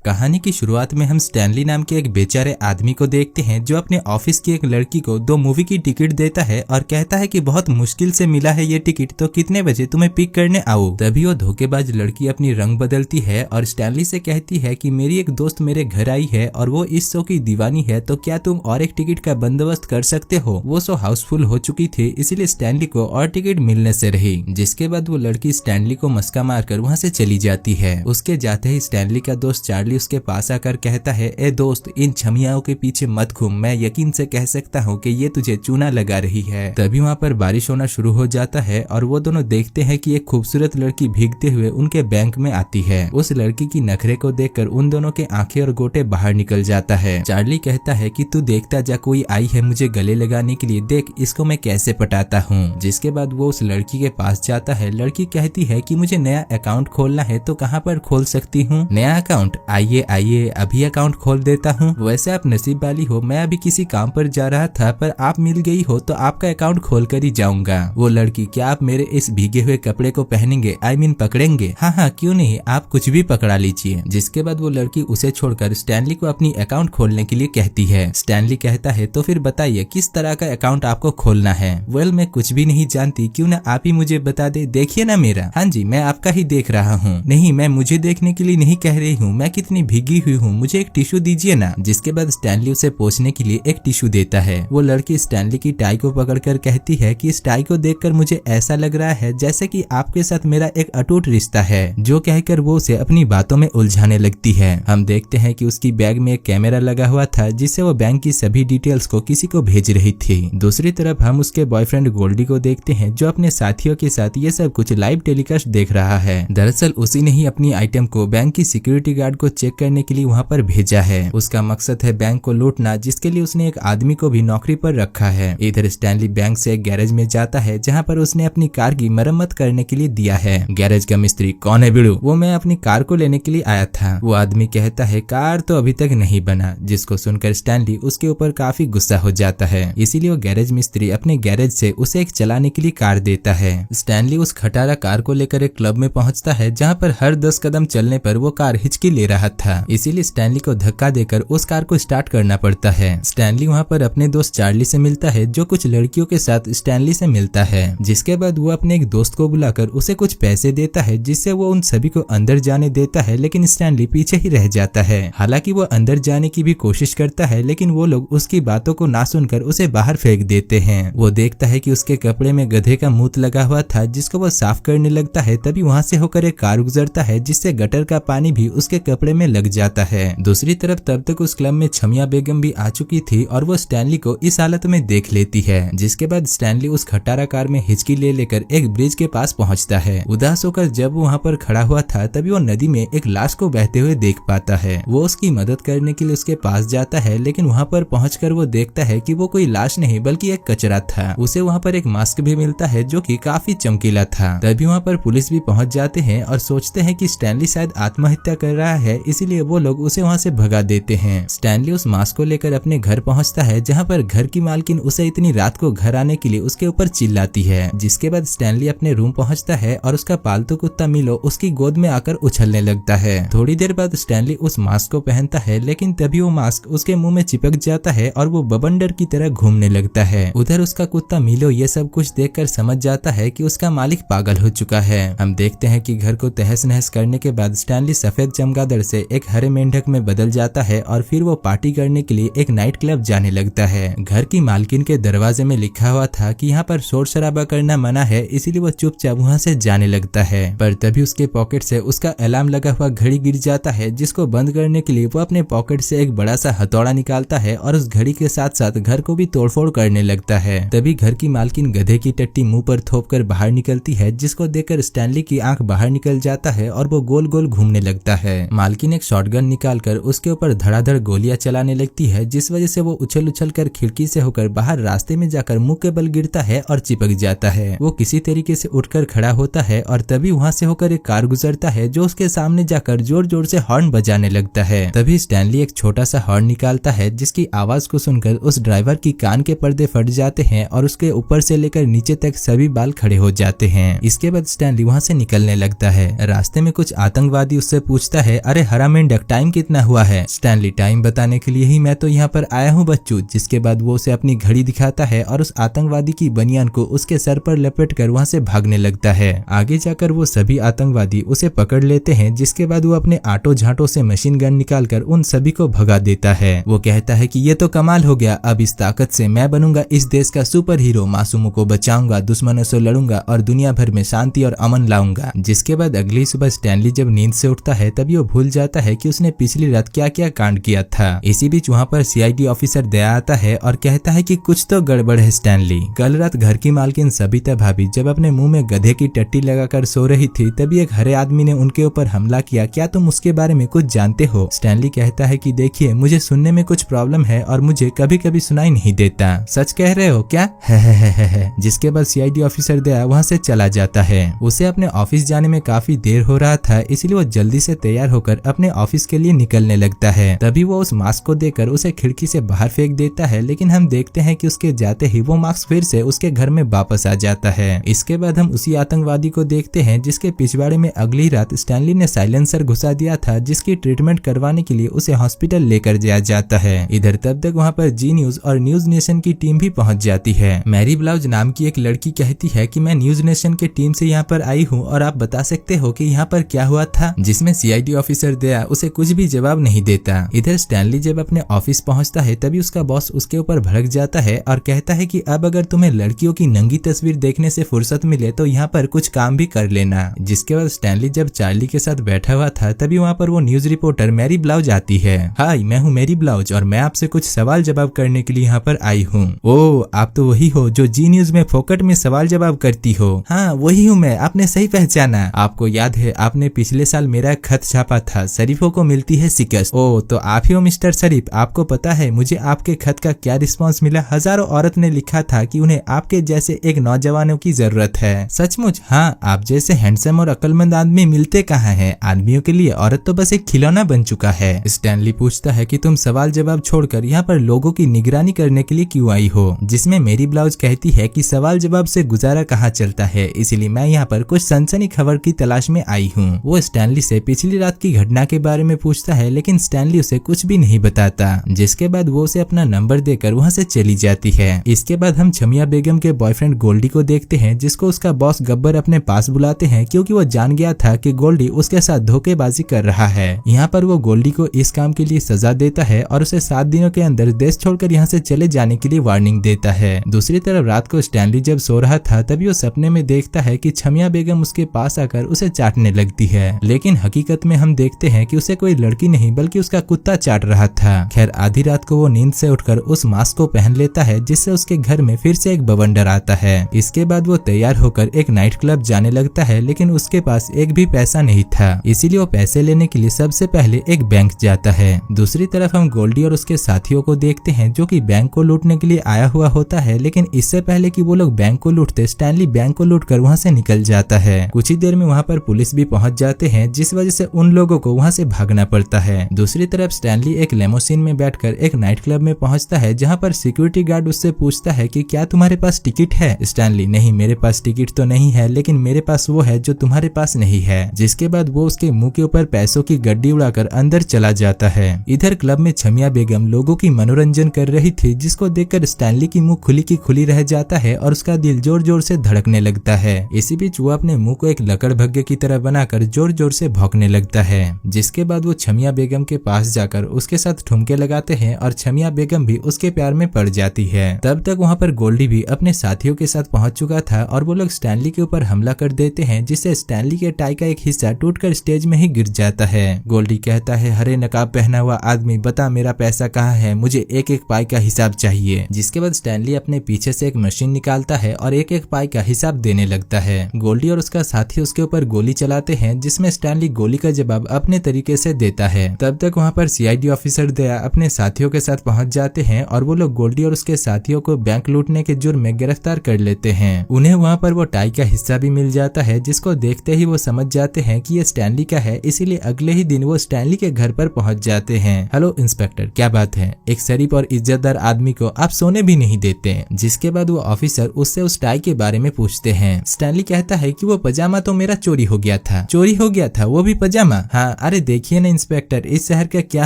कहानी की शुरुआत में हम स्टैनली नाम के एक बेचारे आदमी को देखते हैं जो अपने ऑफिस की एक लड़की को 2 मूवी की टिकट देता है और कहता है कि बहुत मुश्किल से मिला है ये टिकट, तो कितने बजे तुम्हें पिक करने आऊं। तभी वो धोखेबाज लड़की अपनी रंग बदलती है और स्टैनली से कहती है कि मेरी एक दोस्त मेरे घर आई है और वो इस शो की दीवानी है, तो क्या तुम और एक टिकट का बंदोबस्त कर सकते हो। वो शो हाउसफुल हो चुकी थी, इसीलिए स्टैनली को और टिकट मिलने से रही। जिसके बाद वो लड़की स्टैनली को मस्का मारकर वहाँ से चली जाती है। उसके जाते ही स्टैनली का दोस्त चार्ली उसके पास आकर कहता है, ए दोस्त, इन छमियाओं के पीछे मत घूम, मैं यकीन से कह सकता हूँ कि ये तुझे चूना लगा रही है। तभी वहाँ पर बारिश होना शुरू हो जाता है और वो दोनों देखते हैं कि एक खूबसूरत लड़की भीगते हुए उनके बैंक में आती है। उस लड़की की नखरे को देखकर उन दोनों के आंखें और गोटे बाहर निकल जाता है। चार्ली कहता है कि तू देखता जा, कोई आई है मुझे गले लगाने के लिए, देख इसको मैं कैसे पटाता हूँ। जिसके बाद वो उस लड़की के पास जाता है। लड़की कहती है कि मुझे नया अकाउंट खोलना है, तो कहाँ पर खोल सकती हूँ। नया अकाउंट, आइए आइए अभी अकाउंट खोल देता हूँ। वैसे आप नसीब वाली हो, मैं अभी किसी काम पर जा रहा था पर आप मिल गई हो तो आपका अकाउंट खोल कर ही जाऊंगा। वो लड़की, क्या आप मेरे इस भीगे हुए कपड़े को पहनेंगे, आई मीन पकड़ेंगे। हाँ हाँ क्यों नहीं, आप कुछ भी पकड़ा लीजिए। जिसके बाद वो लड़की उसे छोड़कर स्टैनली को अपनी अकाउंट खोलने के लिए कहती है। स्टैनली कहता है, तो फिर बताइए किस तरह का अकाउंट आपको खोलना है। वेल मैं कुछ भी नहीं जानती, क्यों ना आप ही मुझे बता दे। देखिए ना मेरा, हाँ जी मैं आपका ही देख रहा हूँ। नहीं मैं मुझे देखने के लिए नहीं कह रही हूँ, मैं कितनी भीगी हुई हूँ, मुझे एक टिश्यू दीजिए ना। जिसके बाद स्टैनली उसे पोंछने के लिए एक टिश्यू देता है। वो लड़की स्टैनली की टाई को पकड़कर कहती है कि इस टाई को देखकर मुझे ऐसा लग रहा है जैसे कि आपके साथ मेरा एक अटूट रिश्ता है। जो कहकर वो उसे अपनी बातों में उलझाने लगती है। हम देखते हैं कि उसकी बैग में एक कैमरा लगा हुआ था जिससे वो बैंक की सभी डिटेल्स को किसी को भेज रही थी। दूसरी तरफ हम उसके बॉयफ्रेंड गोल्डी को देखते हैं जो अपने साथियों के साथ ये सब कुछ लाइव टेलीकास्ट देख रहा है। दरअसल उसी ने ही अपनी आइटम को बैंक की सिक्योरिटी गार्ड को चेक करने के लिए वहाँ पर भेजा है। उसका मकसद है बैंक को लूटना, जिसके लिए उसने एक आदमी को भी नौकरी पर रखा है। इधर स्टैनली बैंक से एक गैरेज में जाता है जहाँ पर उसने अपनी कार की मरम्मत करने के लिए दिया है। गैरेज का मिस्त्री, कौन है बिड़ू? वो मैं अपनी कार को लेने के लिए आया था। वो आदमी कहता है, कार तो अभी तक नहीं बना। जिसको सुनकर स्टैनली उसके ऊपर काफी गुस्सा हो जाता है। इसीलिए वो गैरेज मिस्त्री अपने गैरेज से उसे एक चलाने के लिए कार देता है। स्टैनली उस खटारा कार को लेकर एक क्लब में पहुंचता है जहाँ पर हर 10 कदम चलने पर वो कार हिचकी ले रहा था। इसीलिए स्टैनली को धक्का देकर उस कार को स्टार्ट करना पड़ता है। स्टैनली वहाँ पर अपने दोस्त चार्ली से मिलता है जो कुछ लड़कियों के साथ स्टैनली से मिलता है। जिसके बाद वो अपने एक दोस्त को बुलाकर उसे कुछ पैसे देता है जिससे वो उन सभी को अंदर जाने देता है, लेकिन स्टैनली पीछे ही रह जाता है। हालांकि वो अंदर जाने की भी कोशिश करता है लेकिन वो लोग उसकी बातों को ना सुनकर उसे बाहर फेंक देते हैं। वो देखता है कि उसके कपड़े में गधे का मूत लगा हुआ था जिसको वो साफ करने लगता है। तभी वहाँ से होकर एक कार गुजरता है जिससे गटर का पानी भी उसके कपड़े में लग जाता है। दूसरी तरफ तब तक उस क्लब में छमिया बेगम भी आ चुकी थी और वो स्टैनली को इस हालत में देख लेती है। जिसके बाद स्टैनली उस खटारा कार में हिचकी ले लेकर एक ब्रिज के पास पहुंचता है। उदास होकर जब वो वहाँ पर खड़ा हुआ था तभी वो नदी में एक लाश को बहते हुए देख पाता है। वो उसकी मदद करने के लिए उसके पास जाता है लेकिन वहाँ पर पहुंचकर वो देखता है कि वो कोई लाश नहीं बल्कि एक कचरा था। उसे वहाँ पर एक मास्क भी मिलता है जो कि काफी चमकीला था। तभी वहाँ पर पुलिस भी पहुंच जाते हैं और सोचते हैं कि स्टैनली शायद आत्महत्या कर रहा है, इसीलिए वो लोग उसे वहाँ से भगा देते हैं। स्टैनली उस मास्क को लेकर अपने घर पहुंचता है जहाँ पर घर की मालकिन उसे इतनी रात को घर आने के लिए उसके ऊपर चिल्लाती है। जिसके बाद स्टैनली अपने रूम पहुंचता है और उसका पालतू कुत्ता मिलो उसकी गोद में आकर उछलने लगता है। थोड़ी देर बाद स्टैनली उस मास्क को पहनता है लेकिन तभी वो मास्क उसके मुंह में चिपक जाता है और वो बवंडर की तरह घूमने लगता है। उधर उसका कुत्ता मिलो ये सब कुछ देखकर समझ जाता है कि उसका मालिक पागल हो चुका है। हम देखते हैं कि घर को तहस नहस करने के बाद स्टैनली सफेद चमगादड़ से एक हरे मेंढक में बदल जाता है और फिर वो पार्टी करने के लिए एक नाइट क्लब जाने लगता है। घर की मालकिन के दरवाजे में लिखा हुआ था कि यहाँ पर शोर शराबा करना मना है, इसीलिए वो चुपचाप वहाँ से जाने लगता है। पर तभी उसके पॉकेट से उसका अलार्म लगा हुआ घड़ी गिर जाता है जिसको बंद करने के लिए वो अपने पॉकेट से एक बड़ा सा हथौड़ा निकालता है और उस घड़ी के साथ साथ घर को भी तोड़फोड़ करने लगता है। तभी घर की मालकिन गधे की टट्टी मुंह पर थोपकर बाहर निकलती है जिसको देखकर स्टैनली की आंख बाहर निकल जाता है और वो गोल गोल घूमने लगता है। मालकिन एक शॉटगन निकालकर उसके ऊपर धड़ाधड़ गोलियां चलाने लगती है जिस वजह से वो उछल उछल कर खिड़की से होकर बाहर रास्ते में जाकर मुंह के बल गिरता है और चिपक जाता है। वो किसी तरीके से उठकर खड़ा होता है और तभी वहाँ से होकर एक कार गुजरता है जो उसके सामने जाकर जोर जोर से हॉर्न बजाने लगता है। तभी स्टैनली एक छोटा सा हॉर्न निकालता है जिसकी आवाज को सुनकर उस ड्राइवर की कान के पर्दे फट जाते हैं और उसके ऊपर से लेकर नीचे तक सभी बाल खड़े हो जाते हैं। इसके बाद स्टैनली वहाँ से निकलने लगता है। रास्ते में कुछ आतंकवादी उससे पूछता है, अरे हरा मेंढक टाइम कितना हुआ है। स्टैनली टाइम बताने के लिए ही मैं तो यहाँ पर आया हूँ बच्चों। जिसके बाद वो उसे अपनी घड़ी दिखाता है और उस आतंकवादी की बनियान को उसके सर पर लपेट कर वहाँ से भागने लगता है। आगे जाकर वो सभी आतंकवादी उसे पकड़ लेते हैं, जिसके बाद वो अपने आटो झाटो से मशीन गन निकालकर उन सभी को भगा देता है। वो कहता है कि ये तो कमाल हो गया, अब इस ताकत से मैं बनूंगा इस देश का सुपर हीरो, मासूमों को बचाऊंगा, दुश्मनों से लड़ूंगा और दुनिया भर में शांति और अमन लाऊंगा। जिसके बाद अगली सुबह स्टैनली जब नींद से उठता है तभी वो भूल जाता है कि उसने पिछली रात क्या क्या कांड किया था। इसी बीच वहाँ पर सीआईडी ऑफिसर दया आता है और कहता है कि कुछ तो गड़बड़ है स्टैनली। कल रात घर की मालकिन सबिता भाभी जब अपने मुंह में गधे की टट्टी लगाकर सो रही थी तभी एक हरे आदमी ने उनके ऊपर हमला किया, क्या तुम उसके बारे में कुछ जानते हो। स्टैनली कहता है कि देखिए मुझे सुनने में कुछ प्रॉब्लम है और मुझे कभी कभी सुनाई नहीं देता। सच कह रहे हो क्या? है। जिसके बाद सीआईडी ऑफिसर दया वहाँ से चला जाता है। उसे अपने ऑफिस जाने में काफी देर हो रहा था, इसलिए वो जल्दी से तैयार होकर अपने ऑफिस के लिए निकलने लगता है। तभी वो उस मास्क को देखकर उसे खिड़की से बाहर फेंक देता है, लेकिन हम देखते हैं कि उसके जाते ही वो मास्क फिर से उसके घर में वापस आ जाता है। इसके बाद हम उसी आतंकवादी को देखते हैं जिसके पिछवाड़े में अगली रात स्टैनली ने साइलेंसर घुसा दिया था, जिसकी ट्रीटमेंट करवाने के लिए उसे हॉस्पिटल लेकर जाया जाता है। इधर तब तक वहाँ पर जी न्यूज और न्यूज नेशन की टीम भी पहुँच जाती है। मैरी ब्लाउज नाम की एक लड़की कहती है कि मैं न्यूज नेशन के टीम से यहाँ पर आई हूँ और आप बता सकते हो कि यहाँ पर क्या हुआ था, जिसमें सीआईडी ऑफिसर दया उसे कुछ भी जवाब नहीं देता। इधर स्टैनली जब अपने ऑफिस पहुँचता है तभी उसका बॉस उसके ऊपर भड़क जाता है और कहता है कि अब अगर तुम्हें लड़कियों की नंगी तस्वीर देखने से फुर्सत मिले तो यहाँ पर कुछ काम भी कर लेना। जिसके बाद स्टैनली जब चार्ली के साथ बैठा हुआ था तभी वहाँ पर वो न्यूज रिपोर्टर मैरी ब्लाउज आती है। हाय, मैं हूँ मैरी ब्लाउज और मैं आपसे कुछ सवाल जवाब करने के लिए यहाँ पर आई हूँ। ओ, आप तो वही हो जो जी न्यूज में फोकट में सवाल जवाब करती हो। हाँ वही हूँ मैं, आपने सही पहचाना। आपको याद है आपने पिछले साल मेरा खत छापा था, शरीफों को मिलती है शिकस्त। ओ तो आप ही हो मिस्टर शरीफ। आपको पता है मुझे आपके खत का क्या रिस्पॉन्स मिला? हजारों औरत ने लिखा था कि उन्हें आपके जैसे एक नौजवानों की जरूरत है। सचमुच? हाँ, आप जैसे हैंडसम और अक्लमंद आदमी मिलते कहाँ हैं? आदमियों के लिए औरत तो बस एक खिलौना बन चुका है। स्टैनली पूछता है कि तुम सवाल जवाब छोड़कर यहाँ पर लोगों की निगरानी करने के लिए क्यों आई हो, जिसमें मेरी ब्लाउज कहती है कि सवाल जवाब से गुजारा कहाँ चलता है, इसलिए मैं यहाँ पर कुछ सनसनी खबर की तलाश में आई हूँ। वो स्टैनली से पिछली रात की घटना के बारे में पूछता है, लेकिन स्टैनली उसे कुछ भी नहीं बताता। जिसके बाद वो उसे अपना नंबर देकर वहाँ से चली जाती है। इसके बाद हम छमिया बेगम के बॉयफ्रेंड गोल्डी को देखते हैं, जिसको उसका बॉस गब्बर अपने पास बुलाते हैं क्योंकि वो जान गया था कि गोल्डी उसके साथ धोखेबाजी कर रहा है। यहाँ पर वो गोल्डी को इस काम के लिए सजा देता है और उसे 7 दिनों के अंदर देश छोड़कर यहाँ से चले जाने के लिए वार्निंग देता है। दूसरी तरफ रात को स्टैनली जब सो रहा था तभी वो सपने में देखता है कि छमिया बेगम उसके पास आकर उसे चाटने लगती है, लेकिन हकीकत में हम देखते हैं कि उसे कोई लड़की नहीं बल्कि उसका कुत्ता चाट रहा था। खैर आधी रात को वो नींद से उठकर उस मास्क को पहन लेता है, जिससे उसके घर में फिर से एक बवंडर आता है। इसके बाद वो तैयार होकर एक नाइट क्लब जाने लगता है, लेकिन उसके पास एक भी पैसा नहीं था, इसीलिए वो पैसे लेने के लिए सबसे पहले एक बैंक जाता है। दूसरी तरफ हम गोल्डी और उसके साथियों को देखते हैं जो कि बैंक को लूटने के लिए आया हुआ होता है, लेकिन इससे पहले कि वो लोग बैंक को लूटते स्टैनली बैंक को लूटकर वहाँ से निकल जाता है। कुछ ही देर में वहाँ पर पुलिस भी पहुँच जाते हैं, जिस वजह से उन लोगों को वहाँ से भागना पड़ता है। दूसरी तरफ स्टैनली एक लेमोसिन में बैठकर एक नाइट क्लब में पहुँचता है, जहाँ पर सिक्योरिटी गार्ड उससे पूछता है कि क्या तुम्हारे पास टिकट है? स्टैनली, नहीं मेरे पास टिकट तो नहीं है, लेकिन मेरे पास वो है जो तुम्हारे पास नहीं है। जिसके बाद वो उसके मुंह के ऊपर पैसों की गड्डी उड़ाकर अंदर चला जाता है। इधर क्लब में छमिया बेगम लोगों की मनोरंजन कर रही थी, जिसको देखकर स्टैनली की मुंह खुली की खुली रह जाता है और उसका दिल जोर जोर से धड़कने लगता है। इसी बीच वो अपने मुंह को एक लकड़ भग्गे की तरह बनाकर जोर जोर से भौंकने लगता है। जिसके बाद वो छमिया बेगम के पास जाकर उसके साथ ठुमके लगाते हैं और छमिया बेगम भी उसके प्यार में पड़ जाती है। तब तक वहाँ पर गोल्डी भी अपने साथियों के साथ पहुंच चुका था और वो लोग स्टैनली के ऊपर हमला कर देते हैं, जिससे स्टैनली के टाई का एक हिस्सा टूटकर स्टेज में ही गिर जाता है। गोल्डी कहता है, हरे नकाब पहना हुआ आदमी, बता मेरा पैसा कहाँ है, मुझे एक एक पाई का हिसाब चाहिए। जिसके बाद स्टैनली अपने पीछे से एक मशीन निकालता है और एक एक पाई का हिसाब देने लगता है। गोल्डी और उसका साथी उसके ऊपर गोली चलाते हैं, जिसमें स्टैनली गोली का जवाब अपने तरीके से देता है। तब तक वहाँ पर सीआईडी ऑफिसर दया अपने साथियों के साथ पहुंच जाते हैं और वो लोग गोल्डी और उसके साथियों को बैंक लूटने के जुर्म में गिरफ्तार कर लेते हैं। उन्हें वहाँ पर वो टाई का हिस्सा भी मिल जाता है, जिसको देखते ही वो समझ जाते हैं कि ये स्टैनली का है, इसीलिए अगले ही दिन वो स्टैनली के घर पर पहुंच जाते हैं। हेलो इंस्पेक्टर, क्या बात है? एक शरीफ और इज्जतदार आदमी को आप सोने भी नहीं देते। जिसके बाद वो ऑफिसर उससे उस टाई के बारे में पूछते हैं। स्टैनली कहता है कि वो पजामा तो मेरा चोरी हो गया था। चोरी हो गया था? वो भी पजामा? हाँ, अरे देखिए ना इंस्पेक्टर, इस शहर का क्या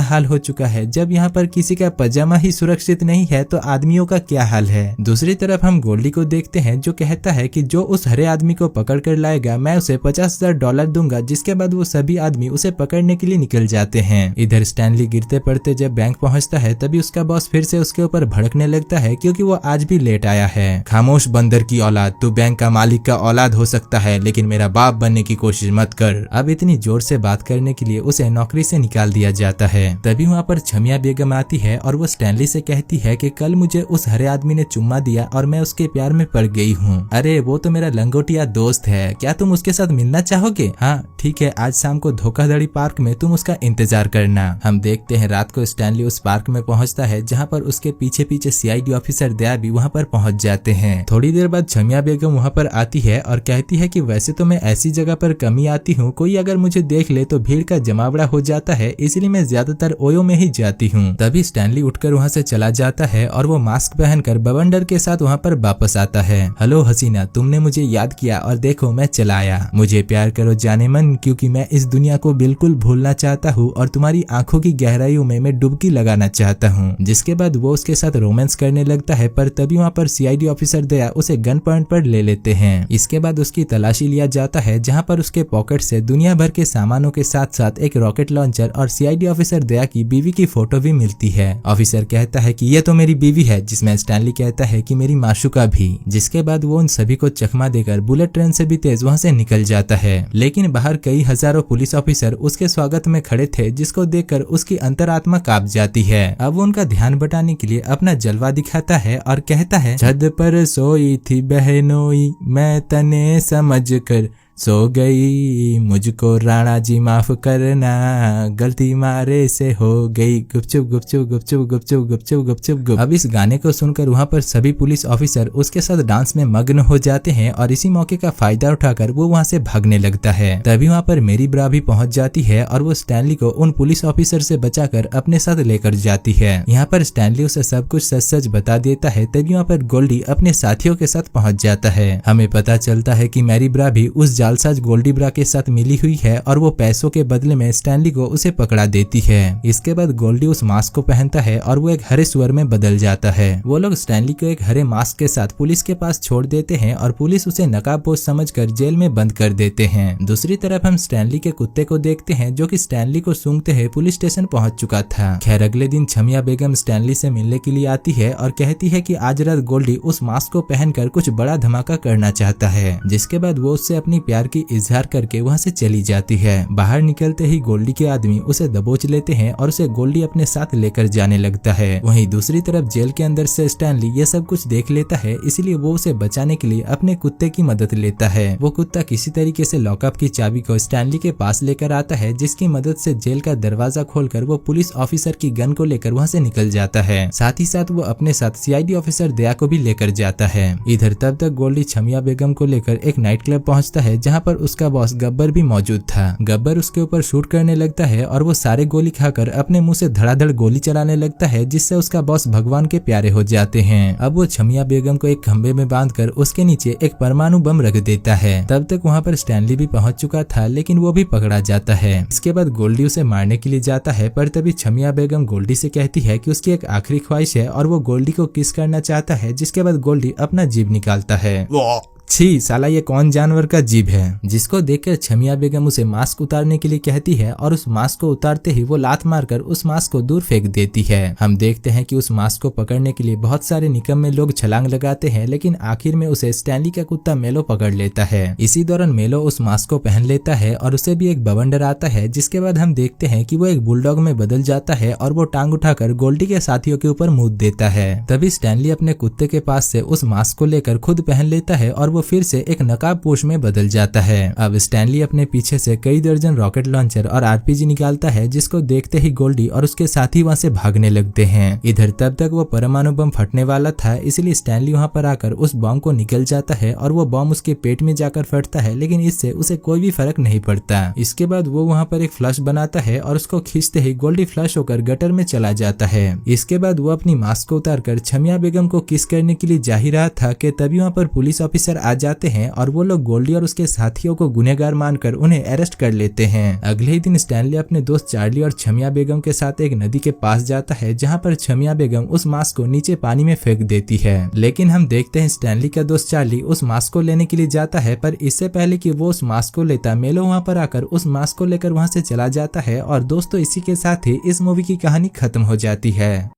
हाल हो चुका है। जब यहाँ पर किसी का पजामा ही सुरक्षित नहीं है तो आदमियों का क्या हाल है। दूसरी तरफ हम गोल्डी को देखते हैं जो कहता है कि जो उस हरे आदमी को पकड़ कर लाएगा मैं उसे $50,000 दूंगा। जिसके बाद वो सभी आदमी उसे पकड़ने के लिए निकल जाते हैं। इधर स्टैनली गिरते पड़ते जब बैंक पहुंचता है तभी उसका बॉस फिर से उसके ऊपर भड़कने लगता है क्योंकि वो आज भी लेट आया है। खामोश बंदर की औलाद, तू बैंक का मालिक का औलाद हो सकता है लेकिन मेरा बाप बनने की कोशिश मत कर। अब इतनी जोर से बात करने के लिए उसे नौकरी से निकाल दिया जाता है। तभी वहाँ पर छमिया बेगम आती है और वो स्टैनली से कहती है कि कल मुझे उस हरे आदमी ने चुम्मा दिया और मैं उसके प्यार में पड़ गई हूँ। अरे वो तो मेरा लंगोटिया दोस्त है, क्या तुम उसके साथ मिलना चाहोगे? हाँ ठीक है, आज शाम को धोखाधड़ी पार्क में तुम उसका इंतजार करना। हम देखते हैं रात को स्टैनली उस पार्क में पहुंचता है जहां पर उसके पीछे पीछे सीआईडी ऑफिसर दया भी वहां पर पहुंच जाते हैं। थोड़ी देर बाद छमिया बेगम वहां पर आती है और कहती है कि वैसे तो मैं ऐसी जगह पर कम ही आती हूँ, कोई अगर मुझे देख ले तो भीड़ का जमावड़ा हो जाता है, इसलिए मैं ज्यादातर ओयो में ही जाती हूँ। तभी स्टैनली उठकर वहाँ से चला जाता है और वो मास्क पहनकर बवंडर के साथ वहाँ पर वापस आता है। हेलो हसीना, तुमने मुझे याद किया और देखो मैं चला आया। मुझे प्यार करो जाने मन, क्योंकि मैं इस दुनिया को बिल्कुल भूलना चाहता हूँ और तुम्हारी आंखों की गहराइयों में मैं डुबकी लगाना चाहता हूँ। जिसके बाद वो उसके साथ रोमांस करने लगता है पर तभी वहाँ पर सीआईडी ऑफिसर दया उसे गन पॉइंट पर ले लेते हैं। इसके बाद उसकी तलाशी लिया जाता है जहाँ पर उसके पॉकेट से दुनिया भर के सामानों के साथ साथ एक रॉकेट लॉन्चर और सीआईडी ऑफिसर दया की बीवी की फोटो भी मिलती है। ऑफिसर कहता है कि ये तो मेरी बीवी है, जिसमें स्टैनली कहता है कि मेरी माशुका भी। जिसके बाद वो उन सभी को चकमा देकर बुलेट ट्रेन से भी तेज वहाँ से निकल जाता है। लेकिन बाहर कई हजारों पुलिस ऑफिसर उसके स्वागत में खड़े थे जिसको देखकर उसकी अंतरात्मा कांप जाती है। अब वो उनका ध्यान बटाने के लिए अपना जलवा दिखाता है और कहता है, छत पर सोई थी बहनोई मैं तने समझ कर सो गई, मुझको राणा जी माफ करना गलती मारे से हो गई, गुपचुप गुपचुप गुपचुप गुपचुप गुपचुप गुपचुप गुप। अब इस गाने को सुनकर वहाँ पर सभी पुलिस ऑफिसर उसके साथ डांस में मग्न हो जाते हैं और इसी मौके का फायदा उठाकर वो वहाँ से भागने लगता है। तभी वहाँ पर मेरी ब्रा भी पहुँच जाती है और वो स्टैनली को उन पुलिस ऑफिसर से बचाकर अपने साथ लेकर जाती है। यहाँ पर स्टैनली उसे सब कुछ सच सच बता देता है। तभी वहाँ पर गोल्डी अपने साथियों के साथ पहुँच जाता है। हमें पता चलता है कि मेरी ब्रा भी उस जालसाज गोल्डी ब्रा के साथ मिली हुई है और वो पैसों के बदले में स्टैनली को उसे पकड़ा देती है। इसके बाद गोल्डी उस मास्क को पहनता है और वो एक हरे सुअर में बदल जाता है। वो लोग स्टैनली को एक हरे मास्क के साथ पुलिस के पास छोड़ देते हैं और पुलिस उसे नकाबपोश समझकर जेल में बंद कर देते हैं। दूसरी तरफ हम स्टैनली के कुत्ते को देखते हैं जो कि स्टैनली को सूंघते हुए पुलिस स्टेशन पहुंच चुका था। खैर अगले दिन छमिया बेगम स्टैनली से मिलने के लिए आती है और कहती है कि आज रात गोल्डी उस मास्क को पहनकर कुछ बड़ा धमाका करना चाहता है। जिसके बाद वो उससे अपनी प्यार की इजहार करके वहाँ से चली जाती है। बाहर निकलते ही गोल्डी के आदमी उसे दबोच लेते हैं और उसे गोल्डी अपने साथ लेकर जाने लगता है। वहीं दूसरी तरफ जेल के अंदर से स्टैनली ये सब कुछ देख लेता है, इसलिए वो उसे बचाने के लिए अपने कुत्ते की मदद लेता है। वो कुत्ता किसी तरीके से लॉकअप की चाबी को स्टैनली के पास लेकर आता है, जिसकी मदद से जेल का दरवाजा खोलकर वो पुलिस ऑफिसर की गन को लेकर वहाँ से निकल जाता है। साथ ही साथ वो अपने साथ सीआईडी ऑफिसर दया को भी लेकर जाता है। इधर तब तक गोल्डी छमिया बेगम को लेकर एक नाइट क्लब पहुँचता है जहाँ पर उसका बॉस गब्बर भी मौजूद था। गब्बर उसके ऊपर शूट करने लगता है और वो सारे गोली खाकर अपने मुंह से धड़ाधड़ गोली चलाने लगता है, जिससे उसका बॉस भगवान के प्यारे हो जाते हैं। अब वो छमिया बेगम को एक खंबे में बांधकर उसके नीचे एक परमाणु बम रख देता है। तब तक वहाँ पर स्टैनली भी पहुंच चुका था, लेकिन वो भी पकड़ा जाता है। इसके बाद गोल्डी उसे मारने के लिए जाता है, पर तभी छमिया बेगम गोल्डी से कहती है कि उसकी एक आखिरी ख्वाहिश है और वो गोल्डी को किस करना चाहता है। जिसके बाद गोल्डी अपना जीभ निकालता है। छी साला, ये कौन जानवर का जीभ है? जिसको देखकर छमिया बेगम उसे मास्क उतारने के लिए कहती है और उस मास्क को उतारते ही वो लात मारकर उस मास्क को दूर फेंक देती है। हम देखते हैं कि उस मास्क को पकड़ने के लिए बहुत सारे निकम्मे लोग छलांग लगाते हैं, लेकिन आखिर में उसे स्टैनली का कुत्ता मेलो पकड़ लेता है। इसी दौरान मेलो उस मास्क को पहन लेता है और उसे भी एक बवंडर आता है। जिसके बाद हम देखते हैं कि वो एक बुलडॉग में बदल जाता है और वो टांग उठाकर गोल्डी के साथियों के ऊपर मुँह देता है। तभी स्टैनली अपने कुत्ते के पास से उस मास्क को लेकर खुद पहन लेता है और वो फिर से एक नकाबपोश में बदल जाता है। अब स्टैनली अपने पीछे से कई दर्जन रॉकेट लॉन्चर और आरपीजी निकालता है, जिसको देखते ही गोल्डी और उसके साथी वहां से भागने लगते हैं। इधर तब तक वो परमाणु बम फटने वाला था, इसलिए स्टैनली वहां पर आकर उस बम को निकल जाता है और वो बम उसके पेट में जाकर फटता है, लेकिन इससे उसे कोई भी फर्क नहीं पड़ता। इसके बाद वो वहां पर एक फ्लश बनाता है और उसको खींचते ही गोल्डी फ्लश होकर गटर में चला जाता है। इसके बाद वो अपनी मास्क को उतारकर छमिया बेगम को किस करने के लिए जा ही रहा था कि तभी वहां पर पुलिस ऑफिसर आ जाते हैं और वो लोग गोल्डी और उसके साथियों को गुनहगार मानकर उन्हें अरेस्ट कर लेते हैं। अगले ही दिन स्टैनली अपने दोस्त चार्ली और छमिया बेगम के साथ एक नदी के पास जाता है, जहाँ पर छमिया बेगम उस मास्क को नीचे पानी में फेंक देती है। लेकिन हम देखते हैं स्टैनली का दोस्त चार्ली उस मास्क को लेने के लिए जाता है, पर इससे पहले कि वो उस मास्क को लेता, मेलो वहाँ पर आकर उस मास्क को लेकर वहाँ से चला जाता है। और दोस्तों, इसी के साथ ही इस मूवी की कहानी खत्म हो जाती है।